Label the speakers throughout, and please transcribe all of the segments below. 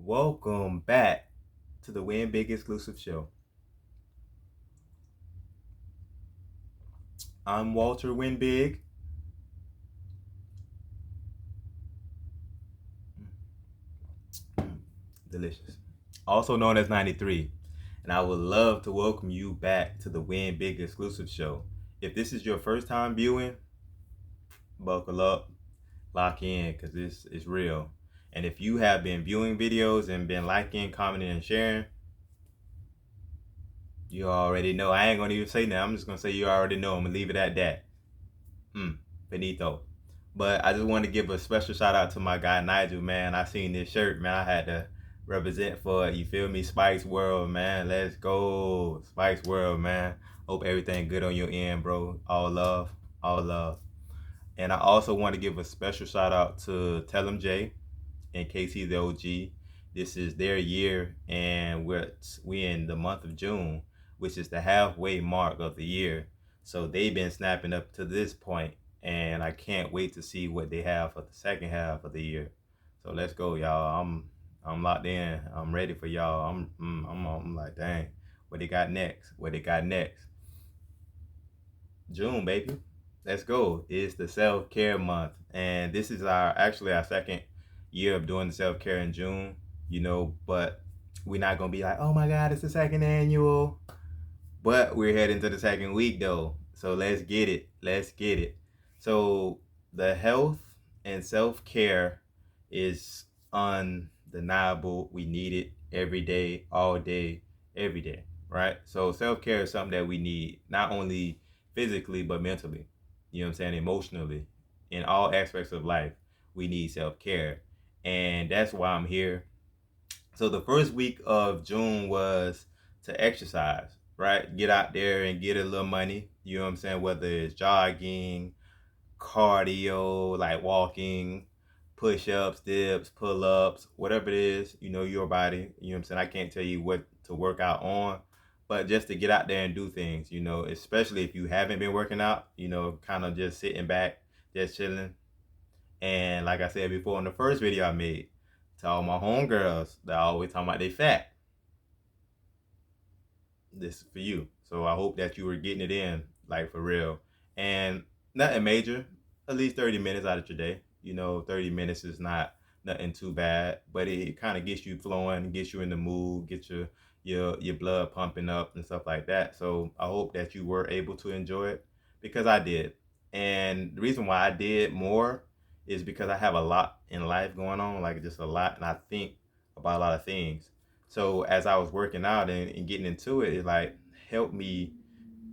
Speaker 1: Welcome back to the Win Big Exclusive Show. I'm Walter Win Big. Delicious. Also known as 93. And I would love to welcome you back to the Win Big Exclusive Show. If this is your first time viewing, buckle up, lock in, because this is real. And if you have been viewing videos and been liking, commenting, and sharing, you already know. I ain't going to even say that. I'm just going to say you already know. I'm going to leave it at that. Benito. But I just want to give a special shout out to my guy Nigel, man. I seen this shirt, man. I had to represent for it. You feel me? Spice World, man. Let's go. Spice World, man. Hope everything good on your end, bro. All love. All love. And I also want to give a special shout out to Tell 'em J and KC the OG. This is their year, and we in the month of June, which is the halfway mark of the year. So they've been snapping up to this point, and I can't wait to see what they have for the second half of the year. So let's go, y'all. I'm locked in. I'm ready for y'all. I'm like, dang, what they got next? What they got next? June, baby. Let's go. It's the self-care month, and this is our second year of doing the self-care in June, but we're not gonna be like, oh my god, it's the second annual. But we're heading to the second week though. So let's get it. Let's get it. So the health and self-care is undeniable. We need it every day, all day, every day, right? So self-care is something that we need, not only physically, but mentally. You know what I'm saying? Emotionally. In all aspects of life, we need self-care. And that's why I'm here. So the first week of June was to exercise, right? Get out there and get a little money. You know what I'm saying? Whether it's jogging, cardio, like walking, push-ups, dips, pull-ups, whatever it is, your body. You know what I'm saying? I can't tell you what to work out on, but just to get out there and do things, especially if you haven't been working out, kind of just sitting back, just chilling. And like I said before in the first video I made, to all my homegirls that always talking about they fat, this is for you. So I hope that you were getting it in, like for real. And nothing major, at least 30 minutes out of your day. 30 minutes is not nothing too bad, but it kind of gets you flowing, gets you in the mood, gets your blood pumping up and stuff like that. So I hope that you were able to enjoy it, because I did. And the reason why I did more is because I have a lot in life going on, like just a lot, and I think about a lot of things. So as I was working out and getting into it, it like helped me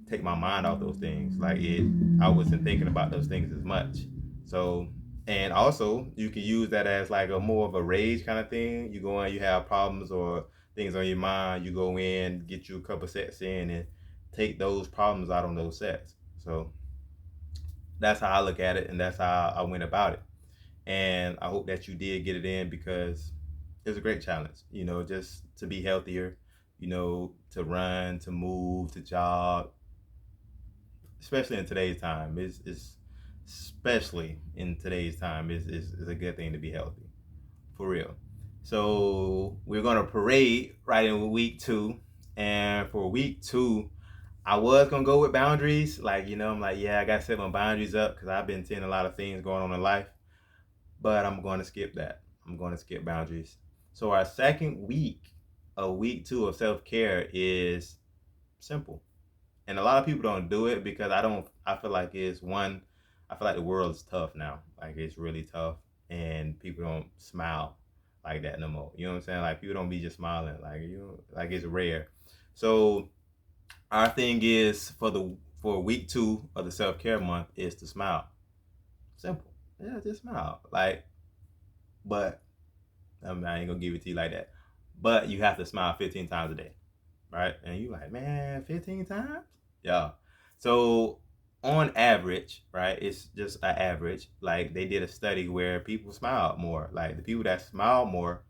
Speaker 1: take my mind off those things. I wasn't thinking about those things as much. So, and also you can use that as like a more of a rage kind of thing. You go in, you have problems or things on your mind, you go in, get you a couple sets in, and take those problems out on those sets. So that's how I look at it, and that's how I went about it. And I hope that you did get it in, because it's a great challenge, just to be healthier, to run, to move, to jog, especially in today's time. It's especially in today's time is a good thing to be healthy, for real. So we're gonna parade right in week two, and for week two, I was gonna go with boundaries. Like, I'm like, yeah, I gotta set my boundaries up because I've been seeing a lot of things going on in life, but I'm going to skip that. I'm going to skip boundaries. So our second week of week two of self-care is simple. And a lot of people don't do it because I feel like I feel like the world is tough now. Like it's really tough, and people don't smile like that no more. You know what I'm saying? Like people don't be just smiling. Like it's rare. So our thing is for week two of the self-care month is to smile. Simple. Yeah, just smile. But I ain't gonna give it to you like that. But you have to smile 15 times a day, right? And you like, man, 15 times? Yeah. So on average, right, it's just an average. Like they did a study where people smiled more. Like the people that smile more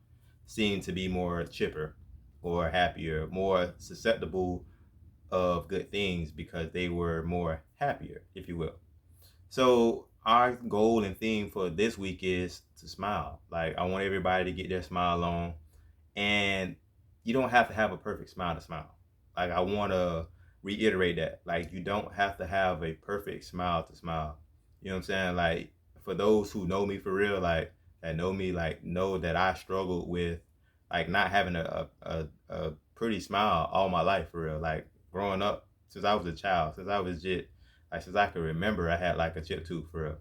Speaker 1: seem to be more chipper or happier, more susceptible of good things because they were more happier, if you will. So our goal and theme for this week is to smile. Like I want everybody to get their smile on, And you don't have to have a perfect smile to smile. Like, I want to reiterate that. Like, you don't have to have a perfect smile to smile. You know what I'm saying? Like, for those who know me for real, like, that know me, like, know that I struggled with, like, not having a pretty smile all my life for real. Like, growing up, since I was a child, since I was just, like, since I could remember, I had like a chip tooth for real.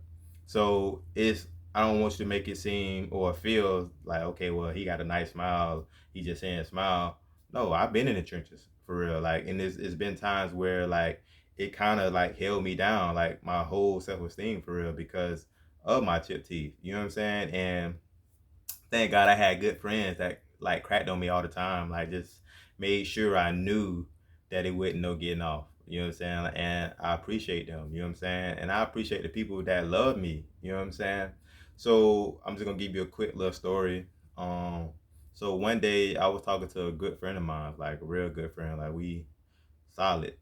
Speaker 1: So I don't want you to make it seem or feel like, okay, well, he got a nice smile, he just saying smile. No, I've been in the trenches for real. Like, and it's been times where, like, it kind of like held me down, like my whole self esteem for real, because of my chip teeth. You know what I'm saying? And thank God I had good friends that like cracked on me all the time, like just made sure I knew that it wouldn't no getting off. You know what I'm saying? And I appreciate them. You know what I'm saying? And I appreciate the people that love me. You know what I'm saying? So I'm just gonna give you a quick little story. Um, so one day I was talking to a good friend of mine, like a real good friend, like we solid,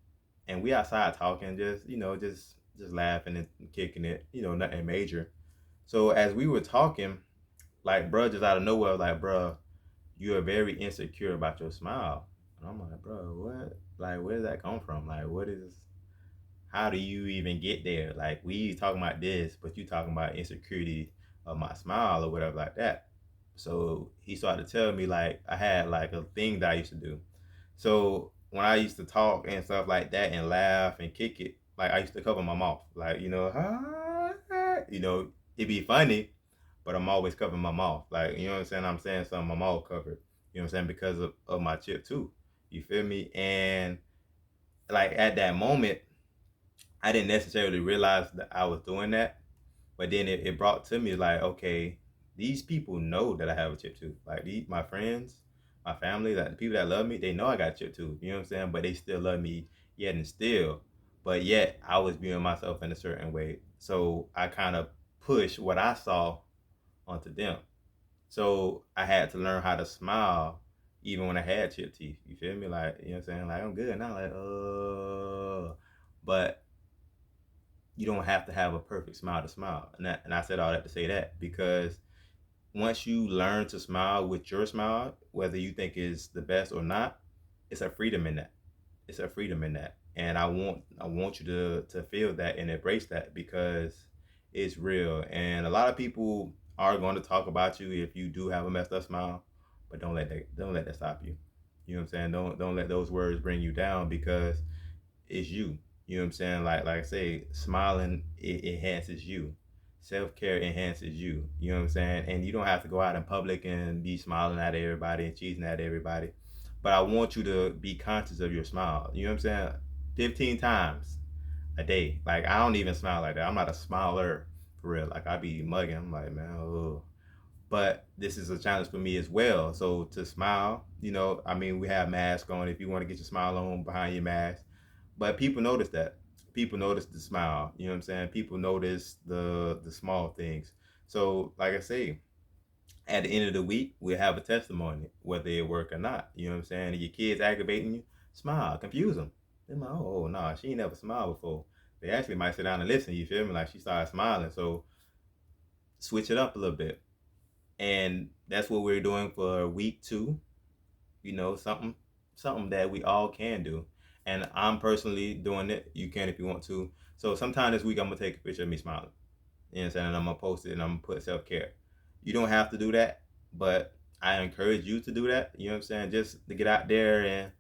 Speaker 1: and we outside talking, just just laughing and kicking it, nothing major. So as we were talking, like, bruh, just out of nowhere, like, bruh, you are very insecure about your smile. And I'm like, bro, what? Like, where does that come from? Like, how do you even get there? Like, we talking about this, but you talking about insecurity of my smile or whatever like that. So he started to tell me, like, I had like a thing that I used to do. So when I used to talk and stuff like that and laugh and kick it, like, I used to cover my mouth. Like, it'd be funny, but I'm always covering my mouth. Like, you know what I'm saying? I'm saying something, my mouth covered. You know what I'm saying? Because of my chip too. You feel me? And like at that moment, I didn't necessarily realize that I was doing that. But then it brought to me like, okay, these people know that I have a chip tooth. Like, my friends, my family, like the people that love me, they know I got a chip tooth. You know what I'm saying? But they still love me yet and still. But yet I was viewing myself in a certain way. So I kind of pushed what I saw onto them. So I had to learn how to smile even when I had chip teeth. You feel me? Like, you know what I'm saying? Like, I'm good now, like, but you don't have to have a perfect smile to smile. And I said all that to say that because once you learn to smile with your smile, whether you think is the best or not, it's a freedom in that. It's a freedom in that. And I want you to feel that and embrace that because it's real. And a lot of people are going to talk about you if you do have a messed up smile, but don't let that stop you. You know what I'm saying? Don't let those words bring you down because it's you. You know what I'm saying? Like I say, smiling it enhances you. Self care enhances you. You know what I'm saying? And you don't have to go out in public and be smiling at everybody and cheesing at everybody. But I want you to be conscious of your smile. You know what I'm saying? 15 times a day. Like, I don't even smile like that. I'm not a smiler for real. Like, I be mugging. I'm like, man, oh. But this is a challenge for me as well. So to smile, I mean, we have masks on if you want to get your smile on behind your mask. But people notice that. People notice the smile. You know what I'm saying? People notice the small things. So, like I say, at the end of the week, we'll have a testimony, whether it work or not. You know what I'm saying? Your kids aggravating you, smile, confuse them. They're like, oh, no, nah, she ain't never smiled before. They actually might sit down and listen. You feel me? Like, she started smiling. So switch it up a little bit. And that's what we're doing for week 2. Something that we all can do. And I'm personally doing it. You can if you want to. So sometime this week I'm gonna take a picture of me smiling. You know what I'm saying? And I'm gonna post it and I'm gonna put self care. You don't have to do that, but I encourage you to do that. You know what I'm saying? Just to get out there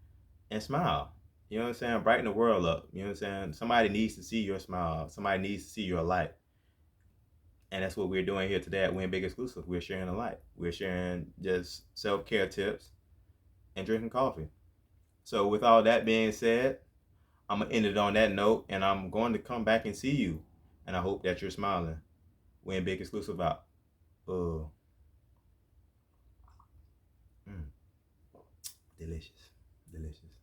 Speaker 1: and smile. You know what I'm saying? Brighten the world up. You know what I'm saying? Somebody needs to see your smile. Somebody needs to see your light. And that's what we're doing here today at Win Big Exclusive. We're sharing a light. We're sharing just self care tips and drinking coffee. So with all that being said, I'm gonna end it on that note, and I'm going to come back and see you. And I hope that you're smiling. Win Big Exclusive out. Uh, mm, delicious, delicious.